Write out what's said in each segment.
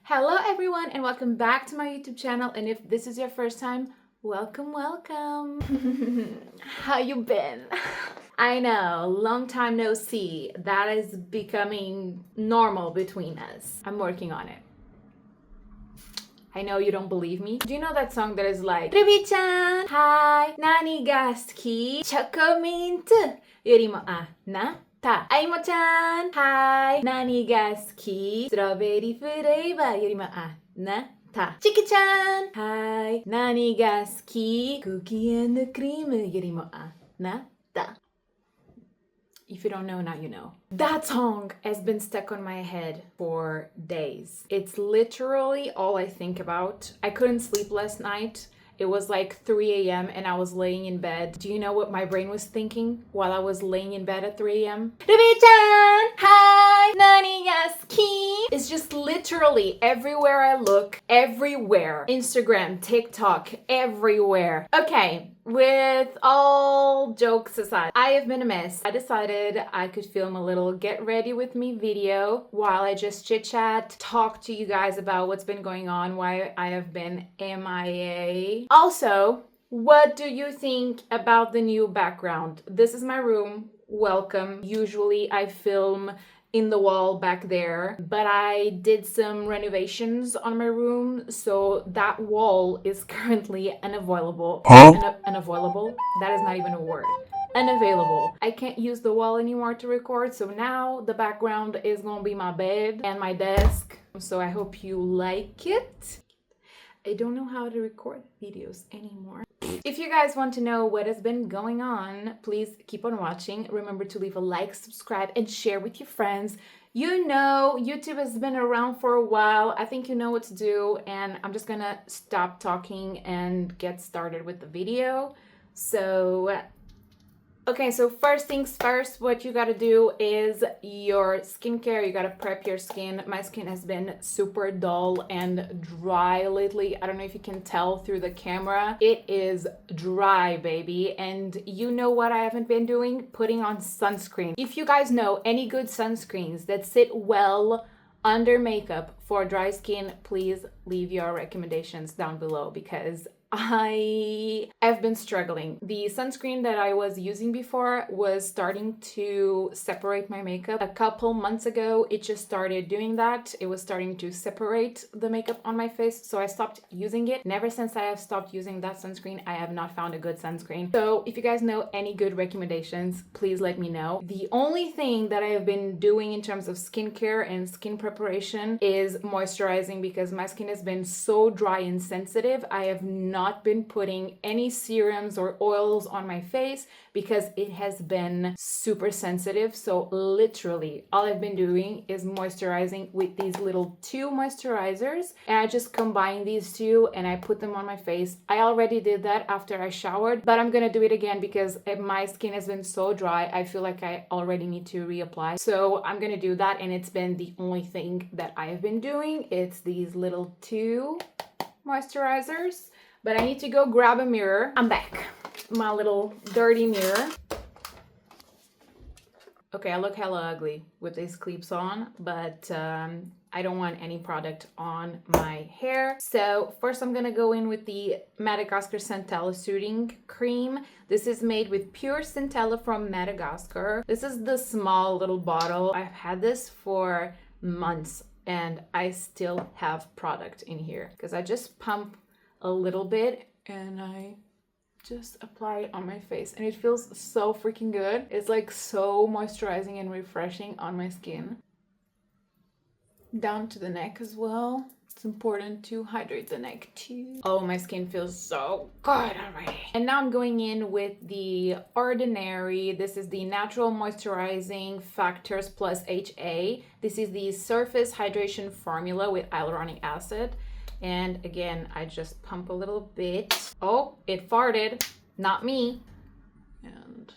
Hello everyone and welcome back to my YouTube channel, and if this is your first time, welcome. How you been? I know, long time no see. That is becoming normal between us. I'm working on it. I know you don't believe me. Do you know that song that is like Ruby-chan, hi, nani ga suki? Choco-mint yorimo anata. Aimo-chan, hi, nani ga suki? Strawberry flavor yorimo anata. Chiki-chan, hi, nani ga suki? Cookie and cream yorimo anata. If you don't know, now you know. That song has been stuck on my head for days. It's literally all I think about. I couldn't sleep last night. It was like 3 a.m. and I was laying in bed. Do you know what my brain was thinking while I was laying in bed at 3 a.m.? Ruby-chan! Hi! Nani ga suki? It's just literally everywhere I look, everywhere. Instagram, TikTok, everywhere. Okay, with all jokes aside, I have been a mess. I decided I could film a little get ready with me video while I just chit chat, talk to you guys about what's been going on, why I have been MIA. Also, what do you think about the new background? This is my room. Welcome. Usually I film in the wall back there, but I did some renovations on my room, so that wall is currently unavailable. Unavailable? That is not even a word. Unavailable. I can't use the wall anymore to record, so now the background is gonna be my bed and my desk. So I hope you like it. I don't know how to record videos anymore. If you guys want to know what has been going on, please keep on watching. Remember to leave a like, subscribe, and share with your friends. You know, YouTube has been around for a while. I think you know what to do, and I'm just gonna stop talking and get started with the video. Okay, so first things first, what you gotta do is your skincare. You gotta prep your skin. My skin has been super dull and dry lately. I don't know if you can tell through the camera. It is dry, baby. And you know what I haven't been doing? Putting on sunscreen. If you guys know any good sunscreens that sit well under makeup for dry skin, please leave your recommendations down below, because I've been struggling. The sunscreen that I was using before was starting to separate my makeup. A couple months ago, it just started doing that. It was starting to separate the makeup on my face, so I stopped using it. And ever since I have stopped using that sunscreen, I have not found a good sunscreen. So if you guys know any good recommendations, please let me know. The only thing that I have been doing in terms of skincare and skin preparation is moisturizing, because my skin has been so dry and sensitive. I have not been putting any serums or oils on my face because it has been super sensitive. So literally all I've been doing is moisturizing with these little 2 moisturizers, and I just combine these 2 and I put them on my face. I already did that after I showered, but I'm gonna do it again because my skin has been so dry. I feel like I already need to reapply, so I'm gonna do that, and it's been the only thing that I have been doing. It's these little 2 moisturizers. But I need to go grab a mirror. I'm back. My little dirty mirror. Okay, I look hella ugly with these clips on, but I don't want any product on my hair. So first I'm gonna go in with the Madagáscar Centella Soothing Cream. This is made with pure Centella from Madagascar. This is the small little bottle. I've had this for months and I still have product in here because I just pump a little bit and I just apply it on my face, and it feels so freaking good. It's like so moisturizing and refreshing on my skin. Down to the neck as well. It's important to hydrate the neck too. Oh, my skin feels so good already. And now I'm going in with the Ordinary. This is the Natural Moisturizing Factors plus HA. This is the Surface Hydration Formula with hyaluronic acid. And again, I just pump a little bit. Oh, it farted, not me. And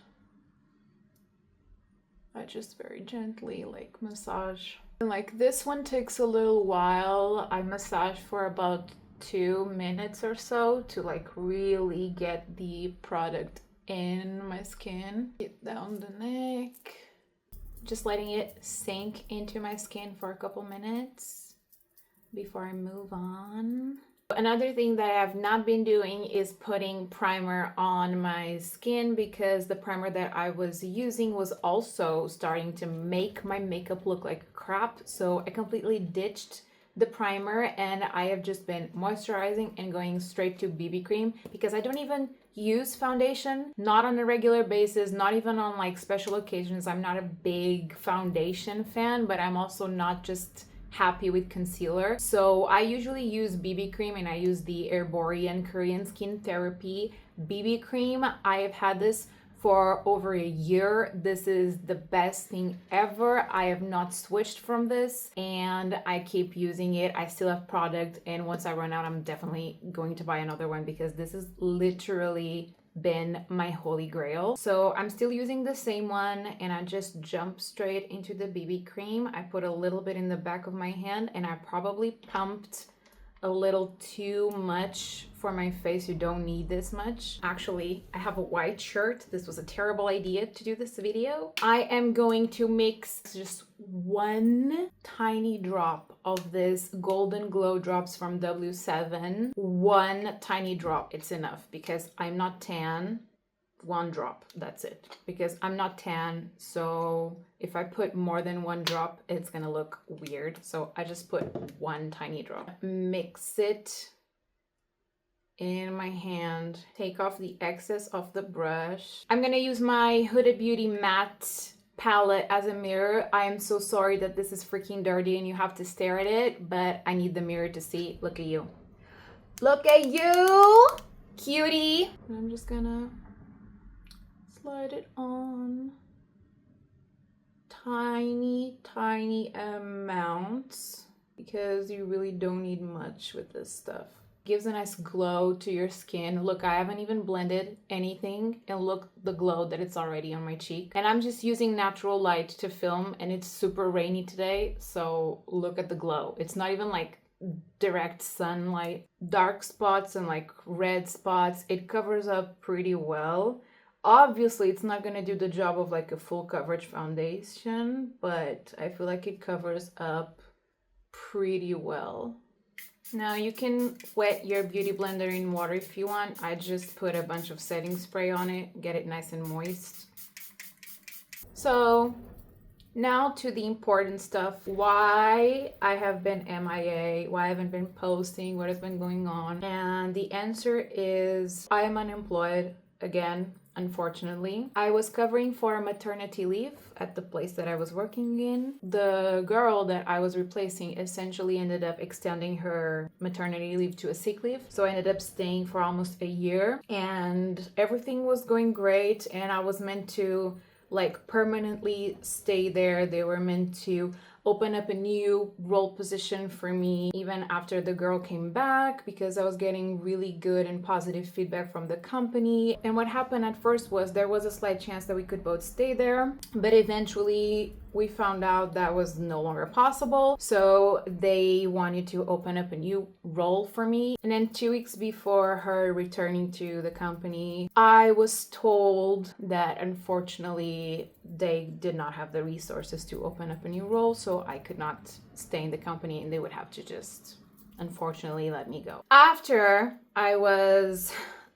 I just very gently like massage. And like this one takes a little while. I massage for about 2 minutes or so to like really get the product in my skin. Get down the neck. Just letting it sink into my skin for a couple minutes. before I move on. Another thing that I have not been doing is putting primer on my skin because the primer that I was using was also starting to make my makeup look like crap. So I completely ditched the primer and I have just been moisturizing and going straight to BB cream because I don't even use foundation, not on a regular basis, not even on like special occasions. I'm not a big foundation fan, but I'm also not just happy with concealer. So I usually use BB cream and I use the Erborian Korean Skin Therapy BB cream. I have had this for over a year. This is the best thing ever. I have not switched from this and I keep using it. I still have product and once I run out, I'm definitely going to buy another one because this is literally been my holy grail. So I'm still using the same one and I just jump straight into the BB cream. I put a little bit in the back of my hand and I probably pumped a little too much for my face. You don't need this much. Actually, I have a white shirt. This was a terrible idea to do this video. I am going to mix just one tiny drop of this Golden Glow drops from W7. One tiny drop, it's enough because I'm not tan. One drop, that's it, because I'm not tan, so if I put more than one drop it's gonna look weird, so I just put one tiny drop. Mix it in my hand, take off the excess of the brush. I'm gonna use my Huda Beauty matte palette as a mirror. I am so sorry that this is freaking dirty and you have to stare at it, but I need the mirror to see. Look at you, look at you, cutie. I'm just gonna slide it on tiny amounts because you really don't need much with this stuff. Gives a nice glow to your skin. Look, I haven't even blended anything and look the glow that it's already on my cheek. And I'm just using natural light to film and it's super rainy today, so look at the glow. It's not even like direct sunlight. Dark spots and like red spots, it covers up pretty well. Obviously, it's not gonna do the job of like a full coverage foundation, but I feel like it covers up pretty well. Now you can wet your beauty blender in water if you want. I just put a bunch of setting spray on it, get it nice and moist. So now to the important stuff. Why I have been MIA, why I haven't been posting, what has been going on. And the answer is I am unemployed again. Unfortunately, I was covering for a maternity leave at the place that I was working in. The girl that I was replacing essentially ended up extending her maternity leave to a sick leave. So I ended up staying for almost a year and everything was going great and I was meant to like permanently stay there. They were meant to open up a new role position for me even after the girl came back because I was getting really good and positive feedback from the company. And what happened at first was there was a slight chance that we could both stay there, but eventually we found out that was no longer possible. So they wanted to open up a new role for me. And then 2 weeks before her returning to the company, I was told that unfortunately they did not have the resources to open up a new role. So I could not stay in the company and they would have to just unfortunately let me go. After I was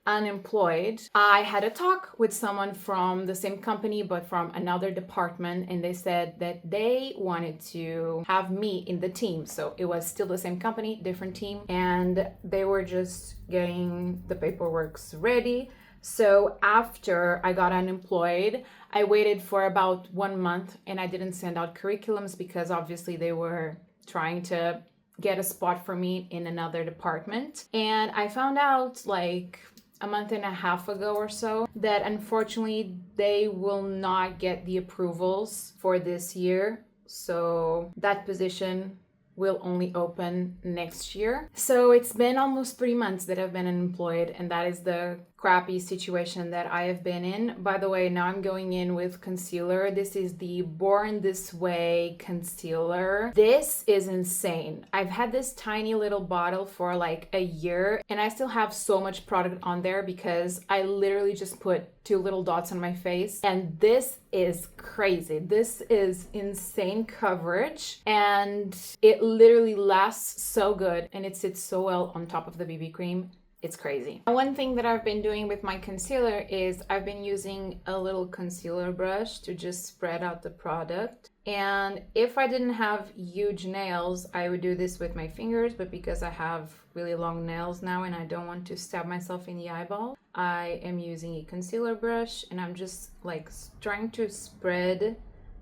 unemployed, I had a talk with someone from the same company but from another department, and they said that they wanted to have me in the team. So it was still the same company, different team, and they were just getting the paperwork ready. So after I got unemployed, I waited for about 1 month and I didn't send out curriculums because obviously they were trying to get a spot for me in another department. And I found out like a month and a half ago or so that unfortunately they will not get the approvals for this year. So that position will only open next year. So it's been almost 3 months that I've been unemployed, and that is the crappy situation that I have been in. By the way, now I'm going in with concealer. This is the Born This Way concealer. This is insane. I've had this tiny little bottle for like a year and I still have so much product on there because I literally just put 2 little dots on my face, and this is crazy. This is insane coverage and it literally lasts so good and it sits so well on top of the BB cream. It's crazy. One thing that I've been doing with my concealer is I've been using a little concealer brush to just spread out the product. And if I didn't have huge nails, I would do this with my fingers, but because I have really long nails now and I don't want to stab myself in the eyeball, I am using a concealer brush and I'm just like trying to spread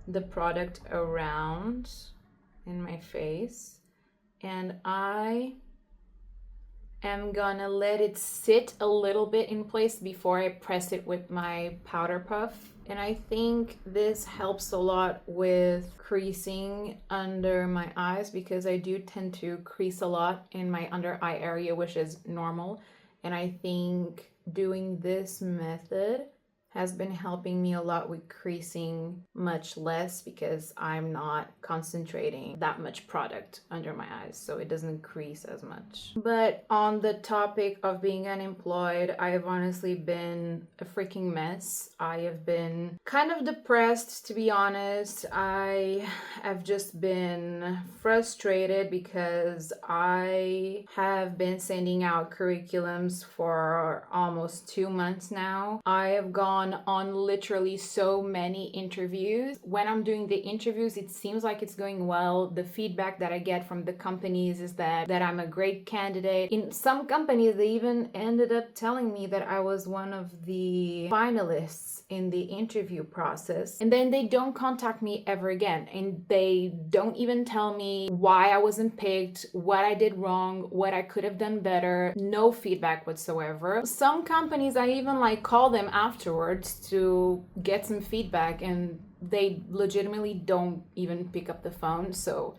the product around in my face. And I am gonna let it sit a little bit in place before I press it with my powder puff. And I think this helps a lot with creasing under my eyes because I do tend to crease a lot in my under eye area, which is normal. And I think doing this method has been helping me a lot with creasing much less because I'm not concentrating that much product under my eyes, so it doesn't crease as much. But on the topic of being unemployed, I have honestly been a freaking mess. I have been kind of depressed, to be honest. I have just been frustrated because I have been sending out curriculums for almost 2 months now. I have gone on literally so many interviews. When I'm doing the interviews, it seems like it's going well. The feedback that I get from the companies is that I'm a great candidate. In some companies, they even ended up telling me that I was one of the finalists in the interview process. And then they don't contact me ever again. And they don't even tell me why I wasn't picked, what I did wrong, what I could have done better. No feedback whatsoever. Some companies, I even like call them afterwards to get some feedback and they legitimately don't even pick up the phone. So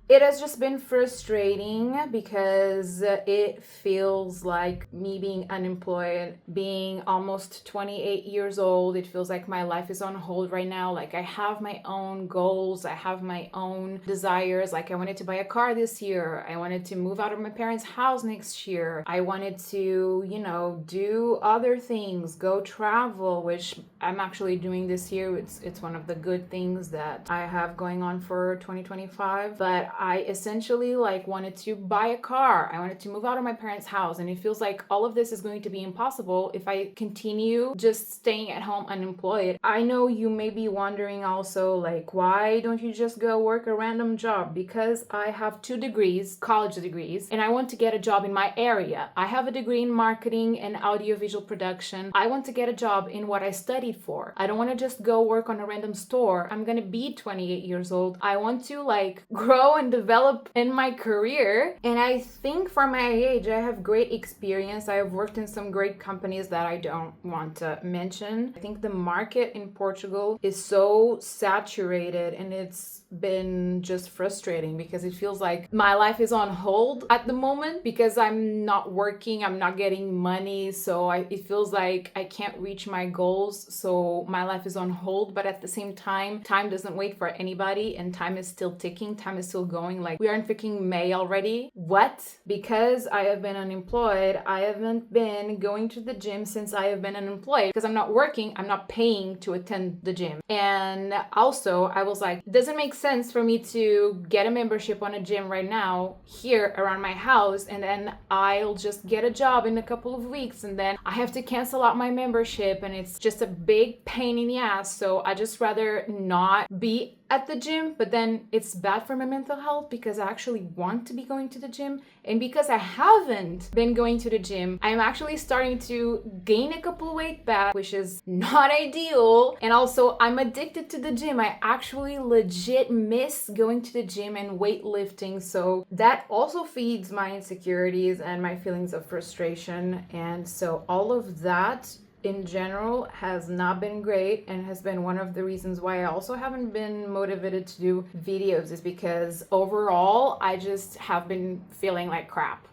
it has just been frustrating because it feels like me being unemployed, being almost 28 years old. It feels like my life is on hold right now. Like I have my own goals. I have my own desires. Like I wanted to buy a car this year. I wanted to move out of my parents' house next year. I wanted to, you know, do other things, go travel, which I'm actually doing this year. It's one of the good things that I have going on for 2025. But I essentially like wanted to buy a car. I wanted to move out of my parents' house. And it feels like all of this is going to be impossible if I continue just staying at home unemployed. I know you may be wondering also, like, why don't you just go work a random job? Because I have 2 degrees, college degrees, and I want to get a job in my area. I have a degree in marketing and audiovisual production. I want to get a job in what I studied for. I don't want to just go work on a random store. I'm gonna be 28 years old. I want to like grow and develop in my career. And I think for my age, I have great experience. I have worked in some great companies that I don't want to mention. I think the market in Portugal is so saturated and it's been just frustrating because it feels like my life is on hold at the moment because I'm not working, I'm not getting money, so it feels like I can't reach my goals, so my life is on hold. But at the same time, time doesn't wait for anybody and time is still ticking, time is still going. Like we are in freaking May already. What? Because I have been unemployed, I haven't been going to the gym since I have been unemployed because I'm not working, I'm not paying to attend the gym. And also I was like, it doesn't make sense for me to get a membership on a gym right now here around my house and then I'll just get a job in a couple of weeks and then I have to cancel out my membership and it's just a big pain in the ass. So I just rather not be at the gym, but then it's bad for my mental health because I actually want to be going to the gym. And because I haven't been going to the gym, I'm actually starting to gain a couple weight back, which is not ideal. And also I'm addicted to the gym. I actually legit miss going to the gym and weightlifting. So that also feeds my insecurities and my feelings of frustration. And so all of that in general has not been great and has been one of the reasons why I also haven't been motivated to do videos, is because overall I just have been feeling like crap.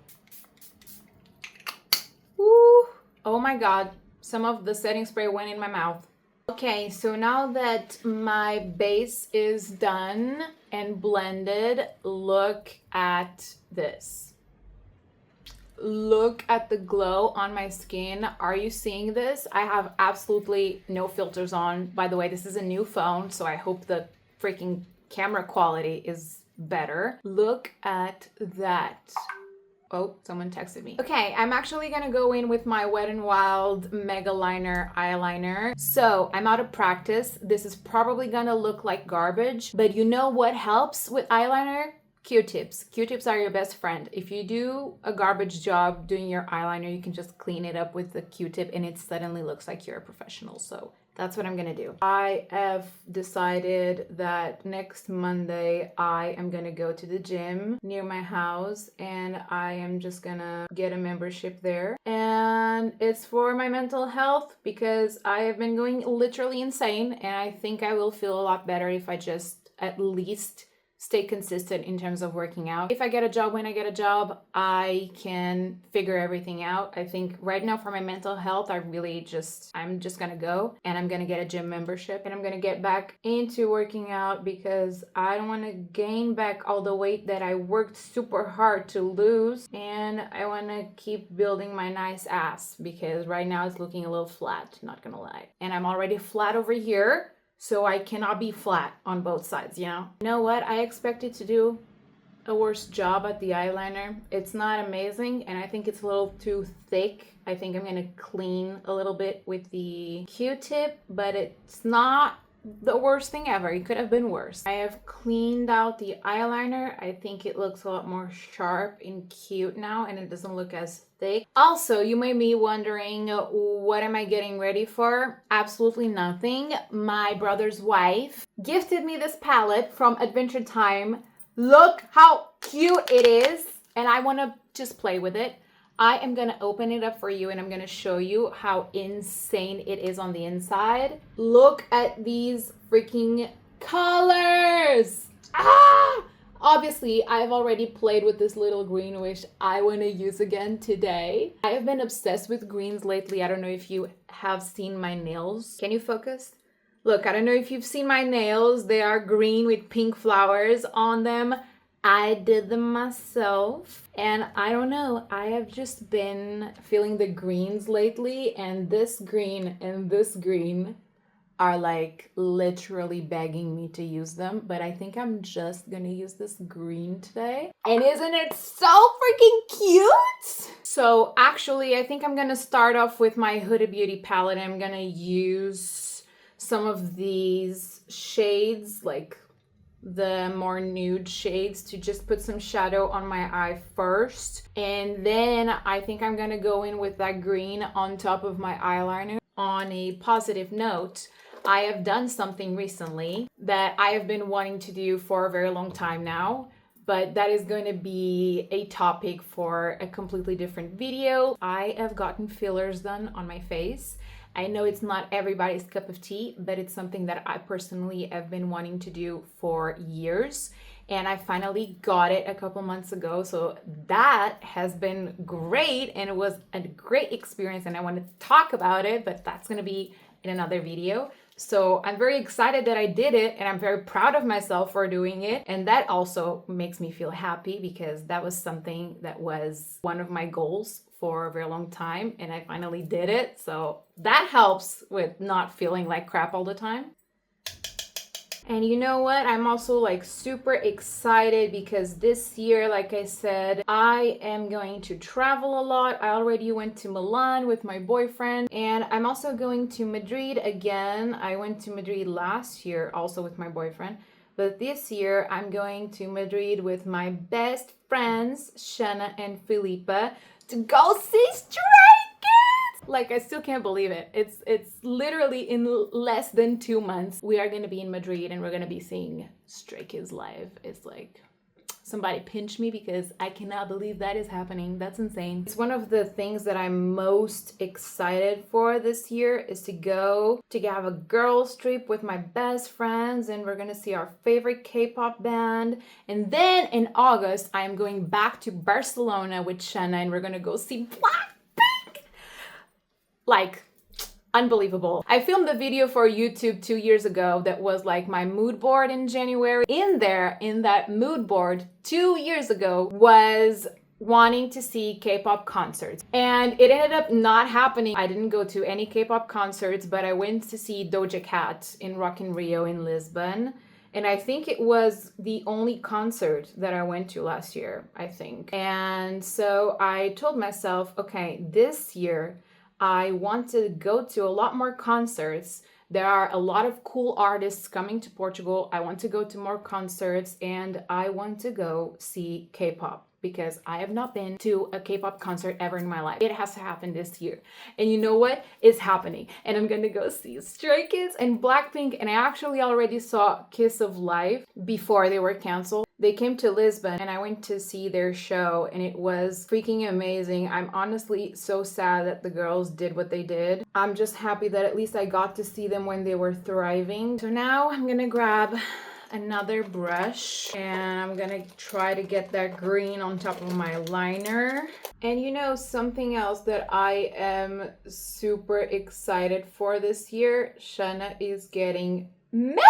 Woo! Oh my God, some of the setting spray went in my mouth. Okay, so now that my base is done and blended, look at this. Look at the glow on my skin. Are you seeing this? I have absolutely no filters on. By the way, this is a new phone, so I hope the freaking camera quality is better. Look at that. Oh, someone texted me. Okay, I'm actually gonna go in with my Wet n Wild Megaliner eyeliner. So I'm out of practice. This is probably gonna look like garbage, but you know what helps with eyeliner? Q-tips. Q-tips are your best friend. If you do a garbage job doing your eyeliner, you can just clean it up with the Q-tip and it suddenly looks like you're a professional. So that's what I'm gonna do. I have decided that next Monday I am gonna go to the gym near my house and I am just gonna get a membership there. And it's for my mental health because I have been going literally insane and I think I will feel a lot better if I just at least stay consistent in terms of working out. If I get a job when I get a job, I can figure everything out. I think right now for my mental health, I'm just gonna go and I'm gonna get a gym membership and I'm gonna get back into working out because I don't wanna gain back all the weight that I worked super hard to lose, and I wanna keep building my nice ass because right now it's looking a little flat, not gonna lie. And I'm already flat over here. So I cannot be flat on both sides, you know? You know what? I expected to do a worse job at the eyeliner. It's not amazing, and I think it's a little too thick. I think I'm gonna clean a little bit with the Q-tip, but it's not the worst thing ever. It could have been worse. I have cleaned out the eyeliner. I think it looks a lot more sharp and cute now, and it doesn't look as thick. Also, you may be wondering, what am I getting ready for? Absolutely nothing. My brother's wife gifted me this palette from Adventure Time. Look how cute it is, and I want to just play with it. I am going to open it up for you and I'm going to show you how insane it is on the inside. Look at these freaking colors. Ah! Obviously, I've already played with this little green, which I want to use again today. I have been obsessed with greens lately. I don't know if you have seen my nails. Can you focus? Look, I don't know if you've seen my nails. They are green with pink flowers on them. I did them myself, and I don't know, I have just been feeling the greens lately, and this green and this green are like literally begging me to use them, but I think I'm just gonna use this green today. And isn't it so freaking cute? So actually, I think I'm gonna start off with my Huda Beauty palette. I'm gonna use some of these shades, like the more nude shades, to just put some shadow on my eye first, and then I think I'm gonna go in with that green on top of my eyeliner. On a positive note, I have done something recently that I have been wanting to do for a very long time now, but that is going to be a topic for a completely different video. I have gotten fillers done on my face. I know it's not everybody's cup of tea, but it's something that I personally have been wanting to do for years. And I finally got it a couple months ago. So that has been great. And it was a great experience. And I want to talk about it, but that's going to be in another video. So I'm very excited that I did it. And I'm very proud of myself for doing it. And that also makes me feel happy because that was something that was one of my goals for a very long time, and I finally did it. So that helps with not feeling like crap all the time. And you know what? I'm also like super excited because this year, like I said, I am going to travel a lot. I already went to Milan with my boyfriend, and I'm also going to Madrid again. I went to Madrid last year also with my boyfriend, but this year I'm going to Madrid with my best friends, Shanna and Filipa, to go see Stray Kids! Like, I still can't believe it. It's literally in less than 2 months. We are gonna be in Madrid and we're gonna be seeing Stray Kids live. It's like, somebody pinch me because I cannot believe that is happening. That's insane. It's one of the things that I'm most excited for this year is to have a girls trip with my best friends, and we're gonna see our favorite K-pop band. And then in August, I'm going back to Barcelona with Shanna and we're gonna go see Blackpink. Like, unbelievable. I filmed a video for YouTube 2 years ago that was like my mood board in January. In that mood board 2 years ago was wanting to see K-pop concerts, and it ended up not happening. I didn't go to any K-pop concerts, but I went to see Doja Cat in Rock in Rio in Lisbon, and I think it was the only concert that I went to last year, I think. And so I told myself, okay, this year I want to go to a lot more concerts. There are a lot of cool artists coming to Portugal. I want to go to more concerts, and I want to go see K-pop, because I have not been to a K-pop concert ever in my life. It has to happen this year. And you know what? It's happening. And I'm gonna go see Stray Kids and Blackpink. And I actually already saw Kiss of Life before they were canceled. They came to Lisbon and I went to see their show, and it was freaking amazing. I'm honestly so sad that the girls did what they did. I'm just happy that at least I got to see them when they were thriving. So now I'm gonna grab another brush and I'm gonna try to get that green on top of my liner. And you know, something else that I am super excited for this year, Shanna is getting married!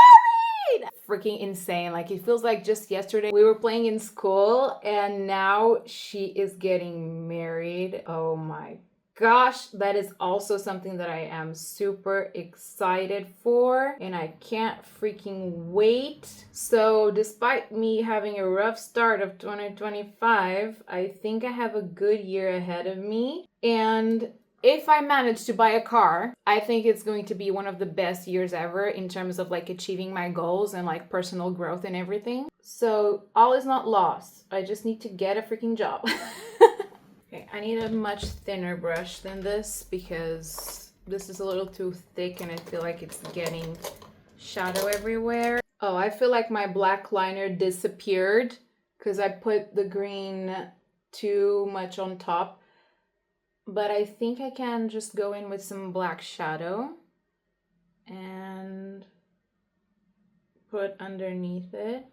Freaking insane. Like, it feels like just yesterday we were playing in school and now she is getting married. Oh my gosh, that is also something that I am super excited for, and I can't freaking wait. So despite me having a rough start of 2025, I think I have a good year ahead of me. And if I manage to buy a car, I think it's going to be one of the best years ever in terms of like achieving my goals and like personal growth and everything. So all is not lost. I just need to get a freaking job. Okay, I need a much thinner brush than this because this is a little too thick and I feel like it's getting shadow everywhere. Oh, I feel like my black liner disappeared because I put the green too much on top. But I think I can just go in with some black shadow and put underneath it.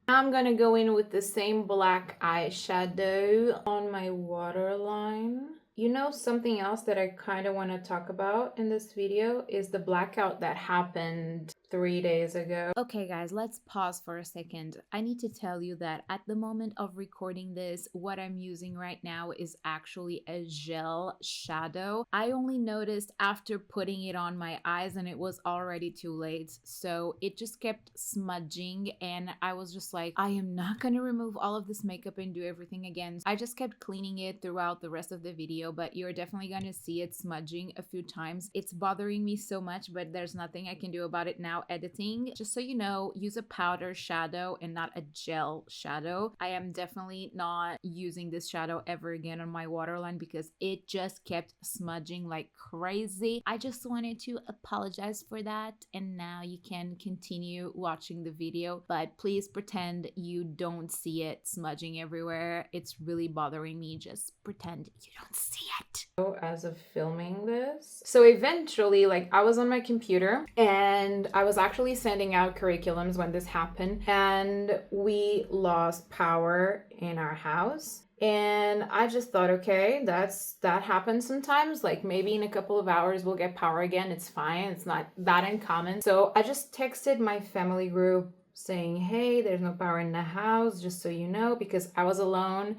Now I'm gonna go in with the same black eyeshadow on my waterline. You know, something else that I kind of want to talk about in this video is the blackout that happened 3 days ago. Okay guys, let's pause for a second. I need to tell you that at the moment of recording this, what I'm using right now is actually a gel shadow. I only noticed after putting it on my eyes and it was already too late. So it just kept smudging and I was just like, I am not gonna remove all of this makeup and do everything again. I just kept cleaning it throughout the rest of the video, but you're definitely gonna see it smudging a few times. It's bothering me so much, but there's nothing I can do about it now editing. Just so you know, use a powder shadow and not a gel shadow. I am definitely not using this shadow ever again on my waterline because it just kept smudging like crazy. I just wanted to apologize for that, and now you can continue watching the video, but please pretend you don't see it smudging everywhere. It's really bothering me. Just pretend you don't see it. As of filming this, so eventually, like, I was on my computer and I was actually sending out curriculums when this happened, and we lost power in our house. And I just thought, okay, that happens sometimes. Like, maybe in a couple of hours we'll get power again. It's fine. It's not that uncommon. So I just texted my family group saying, hey, there's no power in the house, just so you know, because I was alone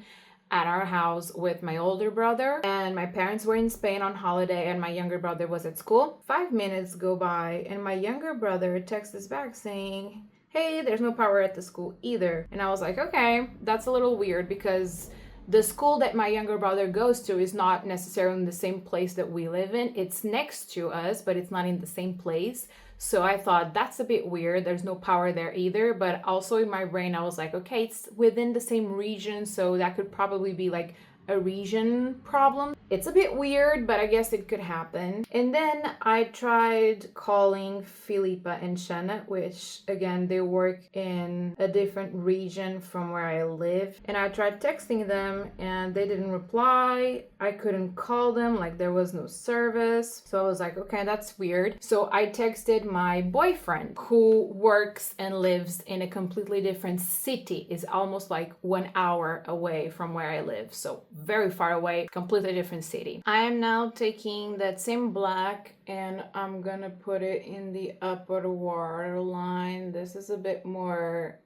at our house with my older brother, and my parents were in Spain on holiday and my younger brother was at school. 5 minutes go by and my younger brother texts us back saying, hey, there's no power at the school either. And I was like, okay, that's a little weird because the school that my younger brother goes to is not necessarily in the same place that we live in. It's next to us, but it's not in the same place. So I thought that's a bit weird. There's no power there either. But also in my brain, I was like, okay, it's within the same region. So that could probably be like a region problem. It's a bit weird, but I guess it could happen. And then I tried calling Filipa and Shanna, which again, they work in a different region from where I live. And I tried texting them and they didn't reply. I couldn't call them, like there was no service. So I was like, okay, that's weird. So I texted my boyfriend who works and lives in a completely different city. It's almost like 1 hour away from where I live. So very far away, completely different city. I am now taking that same black and I'm gonna put it in the upper waterline. This is a bit more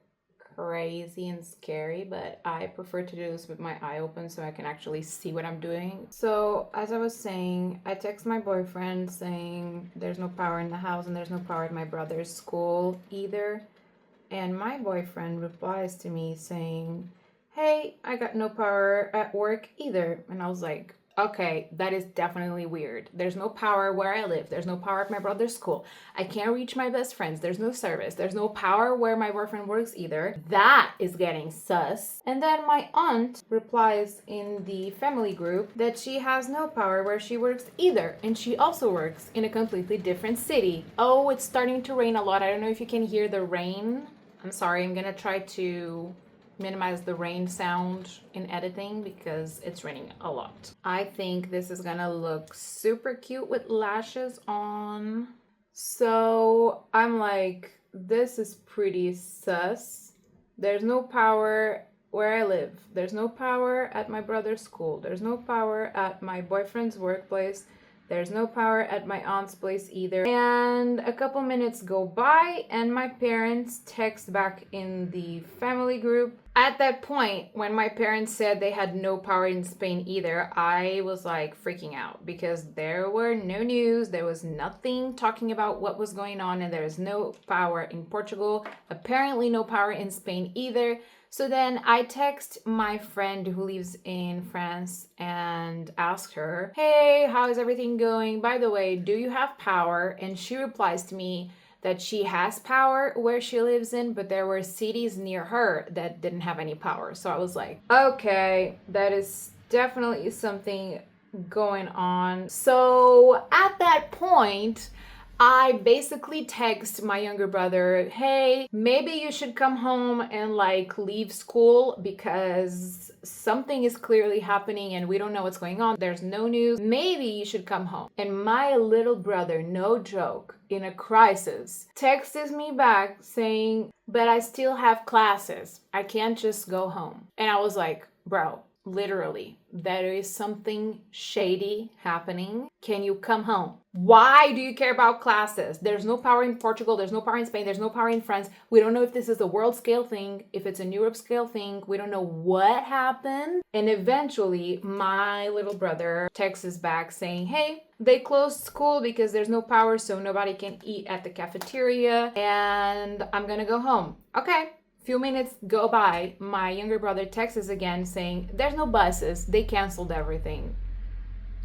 crazy and scary, but I prefer to do this with my eye open so I can actually see what I'm doing. So as I was saying, I text my boyfriend saying there's no power in the house and there's no power at my brother's school either. And my boyfriend replies to me saying, hey, I got no power at work either. And I was like, okay, that is definitely weird. There's no power where I live. There's no power at my brother's school. I can't reach my best friends. There's no service. There's no power where my boyfriend works either. That is getting sus. And then my aunt replies in the family group that she has no power where she works either. And she also works in a completely different city. Oh, it's starting to rain a lot. I don't know if you can hear the rain. I'm sorry, I'm gonna try to minimize the rain sound in editing because it's raining a lot. I think this is gonna look super cute with lashes on. So I'm like, this is pretty sus. There's no power where I live. There's no power at my brother's school. There's no power at my boyfriend's workplace. There's no power at my aunt's place either. And a couple minutes go by and my parents text back in the family group. At that point, when my parents said they had no power in Spain either, I was like freaking out because there were no news. There was nothing talking about what was going on and there's no power in Portugal. Apparently no power in Spain either. So then I text my friend who lives in France and ask her, hey, how is everything going? By the way, do you have power? And she replies to me that she has power where she lives in, but there were cities near her that didn't have any power. So I was like, okay, that is definitely something going on. So at that point, I basically text my younger brother, hey, maybe you should come home and like leave school because something is clearly happening and we don't know what's going on. There's no news. Maybe you should come home. And my little brother, no joke, in a crisis, texts me back saying, but I still have classes. I can't just go home. And I was like, bro, literally, there is something shady happening. Can you come home? Why do you care about classes? There's no power in Portugal. There's no power in Spain. There's no power in France. We don't know if this is a world scale thing, if it's a Europe scale thing. We don't know what happened. And eventually, my little brother texts us back saying, hey, they closed school because there's no power, so nobody can eat at the cafeteria. And I'm gonna go home. Okay. Few minutes go by, my younger brother texts us again saying, there's no buses, they canceled everything.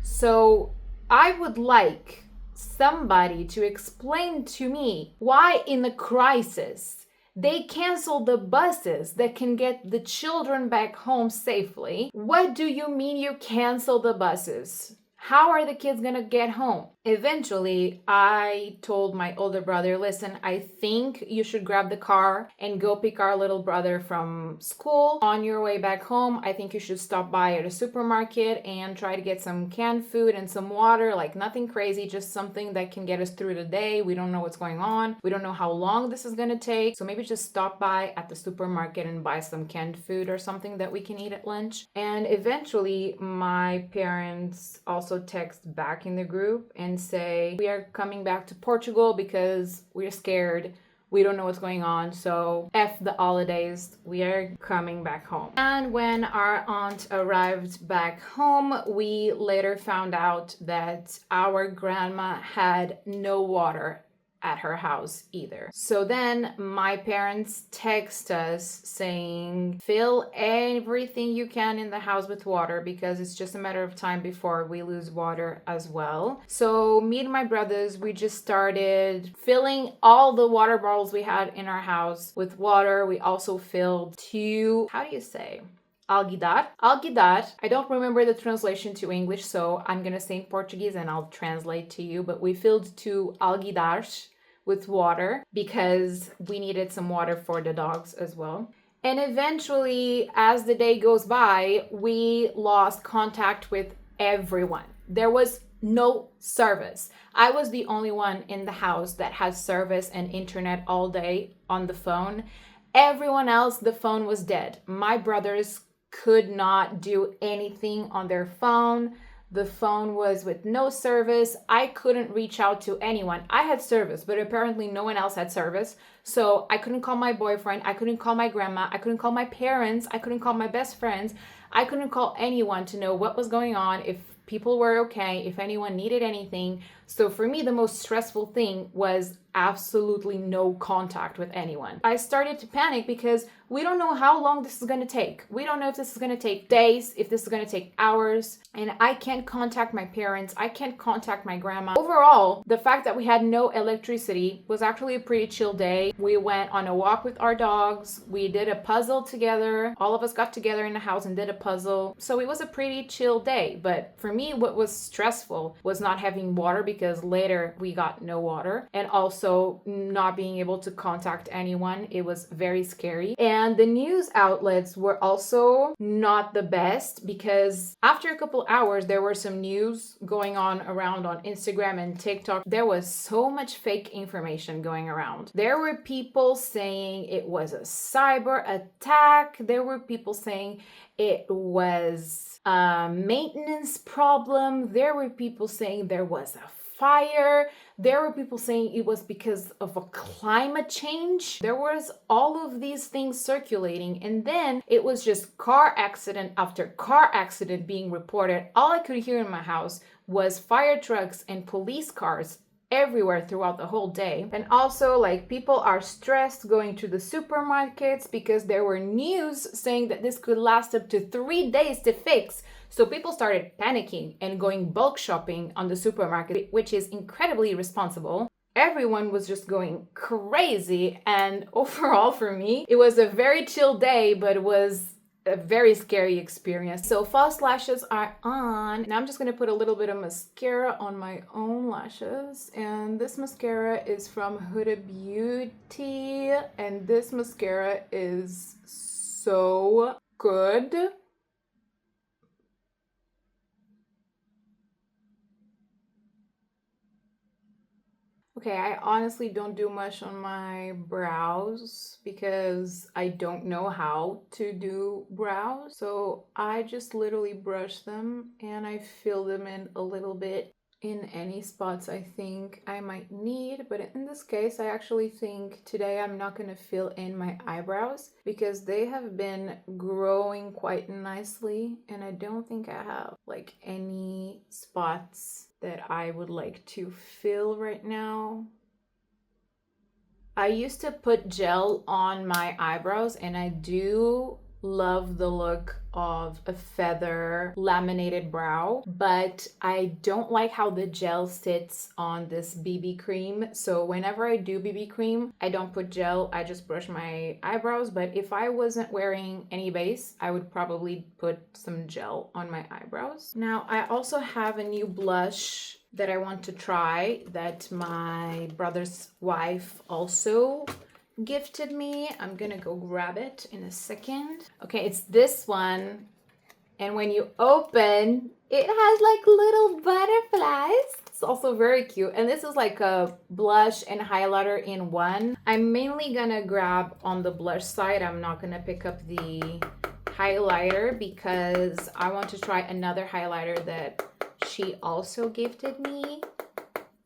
So I would like somebody to explain to me why in the crisis they canceled the buses that can get the children back home safely. What do you mean you cancel the buses? How are the kids gonna get home? Eventually, I told my older brother, listen, I think you should grab the car and go pick our little brother from school. On your way back home, I think you should stop by at a supermarket and try to get some canned food and some water, like nothing crazy, just something that can get us through the day. We don't know what's going on. We don't know how long this is gonna take. So maybe just stop by at the supermarket and buy some canned food or something that we can eat at lunch. And eventually, my parents also text back in the group and say, we are coming back to Portugal because we're scared. We don't know what's going on. So F the holidays, we are coming back home. And when our aunt arrived back home, we later found out that our grandma had no water at her house either. So then my parents text us saying, fill everything you can in the house with water because it's just a matter of time before we lose water as well. So me and my brothers, we just started filling all the water bottles we had in our house with water. We also filled two, how do you say? Alguidar. I don't remember the translation to English, so I'm gonna say in Portuguese and I'll translate to you, but we filled two alguidars with water because we needed some water for the dogs as well. And eventually, as the day goes by, we lost contact with everyone. There was no service. I was the only one in the house that had service and internet all day on the phone. Everyone else, the phone was dead. My brothers could not do anything on their phone. The phone was with no service. I couldn't reach out to anyone. I had service, but apparently no one else had service. So I couldn't call my boyfriend. I couldn't call my grandma. I couldn't call my parents. I couldn't call my best friends. I couldn't call anyone to know what was going on, if people were okay, if anyone needed anything. So for me, the most stressful thing was absolutely no contact with anyone. I started to panic because we don't know how long this is going to take. We don't know if this is going to take days, if this is going to take hours, and I can't contact my parents. I can't contact my grandma. Overall, the fact that we had no electricity was actually a pretty chill day. We went on a walk with our dogs. We did a puzzle together. All of us got together in the house and did a puzzle. So it was a pretty chill day. But for me, what was stressful was not having water, because later we got no water, and also not being able to contact anyone. It was very scary. And the news outlets were also not the best, because after a couple hours there were some news going on around on Instagram and TikTok. There was so much fake information going around. There were people saying it was a cyber attack. There were people saying it was a maintenance problem. There were people saying there was a fire. There were people saying it was because of a climate change. There was all of these things circulating, and then it was just car accident after car accident being reported. All I could hear in my house was fire trucks and police cars everywhere throughout the whole day. And also, like, people are stressed going to the supermarkets because there were news saying that this could last up to 3 days to fix. So people started panicking and going bulk shopping on the supermarket, which is incredibly irresponsible. Everyone was just going crazy, and overall for me, it was a very chill day, but it was a very scary experience. So false lashes are on. Now I'm just gonna put a little bit of mascara on my own lashes. And this mascara is from Huda Beauty. And this mascara is so good. Okay, I honestly don't do much on my brows because I don't know how to do brows. So I just literally brush them and I fill them in a little bit in any spots I think I might need. But in this case, I actually think today I'm not going to fill in my eyebrows because they have been growing quite nicely and I don't think I have like any spots that I would like to fill right now. I used to put gel on my eyebrows and I do love the look of a feather laminated brow, but I don't like how the gel sits on this BB cream. So whenever I do BB cream, I don't put gel, I just brush my eyebrows. But if I wasn't wearing any base, I would probably put some gel on my eyebrows. Now I also have a new blush that I want to try that my brother's wife also gifted me. I'm gonna go grab it in a second. Okay, it's this one, and when you open, it has like little butterflies. It's also very cute, and this is like a blush and highlighter in one. I'm mainly gonna grab on the blush side. I'm not gonna pick up the highlighter because I want to try another highlighter that she also gifted me,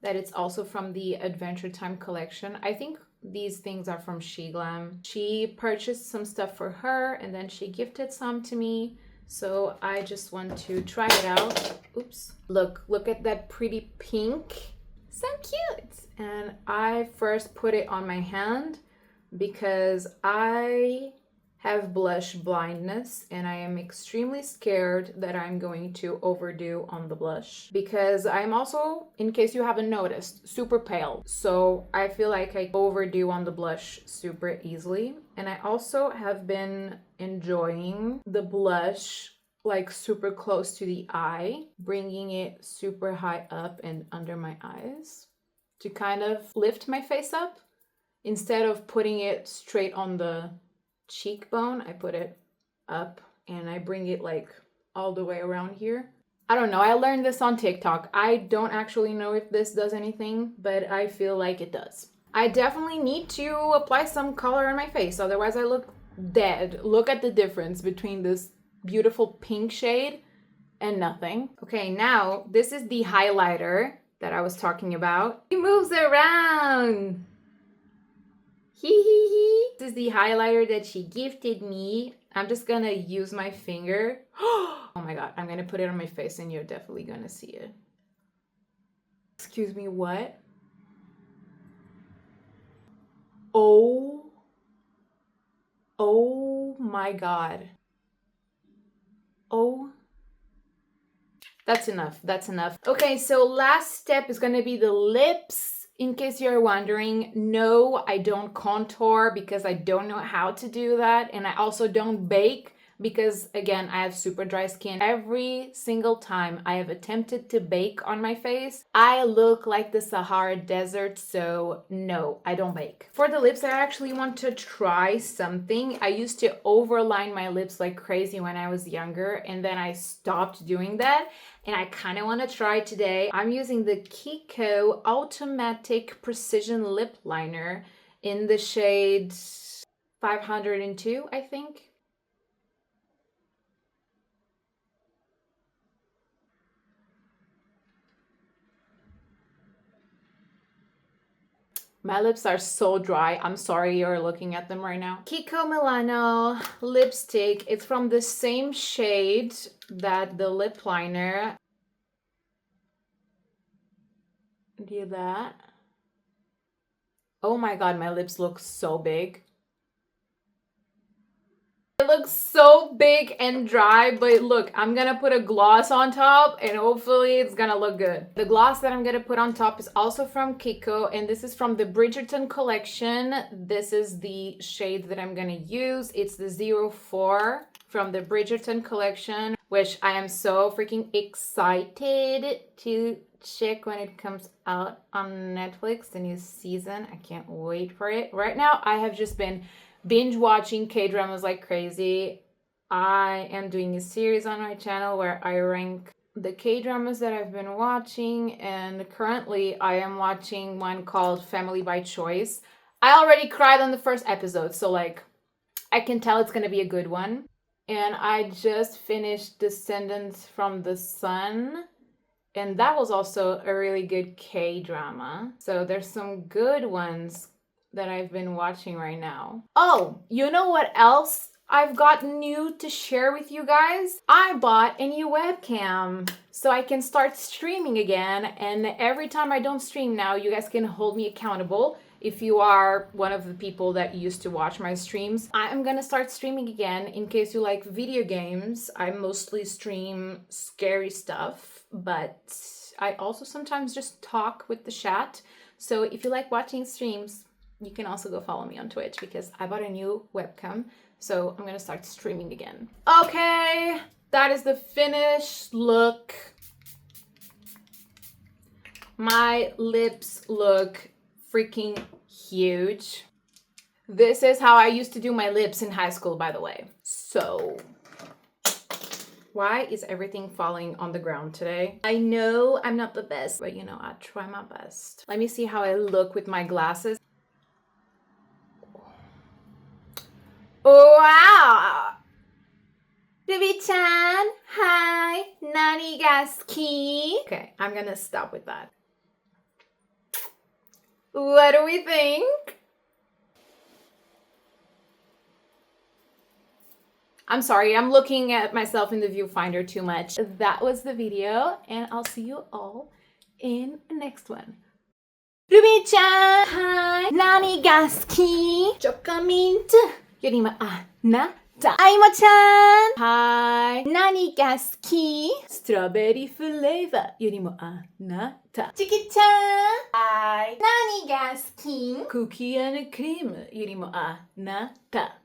that it's also from the Adventure Time collection. I think these things are from Sheglam. She purchased some stuff for her and then she gifted some to me. So I just want to try it out. Oops. Look at that pretty pink. So cute. And I first put it on my hand because I have blush blindness and I am extremely scared that I'm going to overdo on the blush because I'm also, in case you haven't noticed, super pale. So I feel like I overdo on the blush super easily. And I also have been enjoying the blush like super close to the eye, bringing it super high up and under my eyes to kind of lift my face up instead of putting it straight on the cheekbone. I put it up and I bring it like all the way around here. I don't know, I learned this on TikTok. I don't actually know if this does anything, but I feel like it does. I definitely need to apply some color on my face, otherwise I look dead. Look at the difference between this beautiful pink shade and nothing. Okay, now this is the highlighter that I was talking about. It moves around. Hee hee hee. This is the highlighter that she gifted me. I'm just gonna use my finger. Oh my god, I'm gonna put it on my face and you're definitely gonna see it. Excuse me, what? Oh my god. Oh. That's enough. That's enough. Okay, so last step is gonna be the lips. In case you're wondering, no, I don't contour because I don't know how to do that. And I also don't bake because, again, I have super dry skin. Every single time I have attempted to bake on my face, I look like the Sahara Desert, so no, I don't bake. For the lips, I actually want to try something. I used to overline my lips like crazy when I was younger, and then I stopped doing that. And I kind of want to try today. I'm using the Kiko Automatic Precision Lip Liner in the shade 502, I think. My lips are so dry. I'm sorry you're looking at them right now. Kiko Milano lipstick. It's from the same shade that the lip liner. Do that. Oh my god, my lips look so big. It looks so big and dry, but look, I'm gonna put a gloss on top and hopefully it's gonna look good. The gloss that I'm gonna put on top is also from Kiko, and this is from the Bridgerton collection. This is the shade that I'm gonna use. It's the 04 from the Bridgerton collection, which I am so freaking excited to check when it comes out on Netflix, the new season. I can't wait for it. Right now, I have just been binge watching K-dramas like crazy. I am doing a series on my channel where I rank the K-dramas that I've been watching, and currently I am watching one called Family by Choice. I already cried on the first episode, so like I can tell it's gonna be a good one. And I just finished Descendants from the Sun, and that was also a really good K-drama. So there's some good ones that I've been watching right now. Oh, you know what else I've got new to share with you guys? I bought a new webcam so I can start streaming again, and every time I don't stream now, you guys can hold me accountable. If you are one of the people that used to watch my streams, I'm gonna start streaming again. In case you like video games, I mostly stream scary stuff, but I also sometimes just talk with the chat. So if you like watching streams, you can also go follow me on Twitch because I bought a new webcam. So I'm gonna start streaming again. Okay, that is the finished look. My lips look freaking huge. This is how I used to do my lips in high school, by the way. So, why is everything falling on the ground today? I know I'm not the best, but you know, I try my best. Let me see how I look with my glasses. Wow! Ruby-chan, hi, Nanigaski. Okay, I'm gonna stop with that. What do we think? I'm sorry, I'm looking at myself in the viewfinder too much. That was the video, and I'll see you all in the next one. Ruby-chan, hi, Nanigaski, Chocolate, Yorima anata. Aimo-chan, hi, Nanigaski, Strawberry flavor, Yorimo anata. Chiki-chan, hi, Nanigaski, Cookie and cream, Yorimo anata.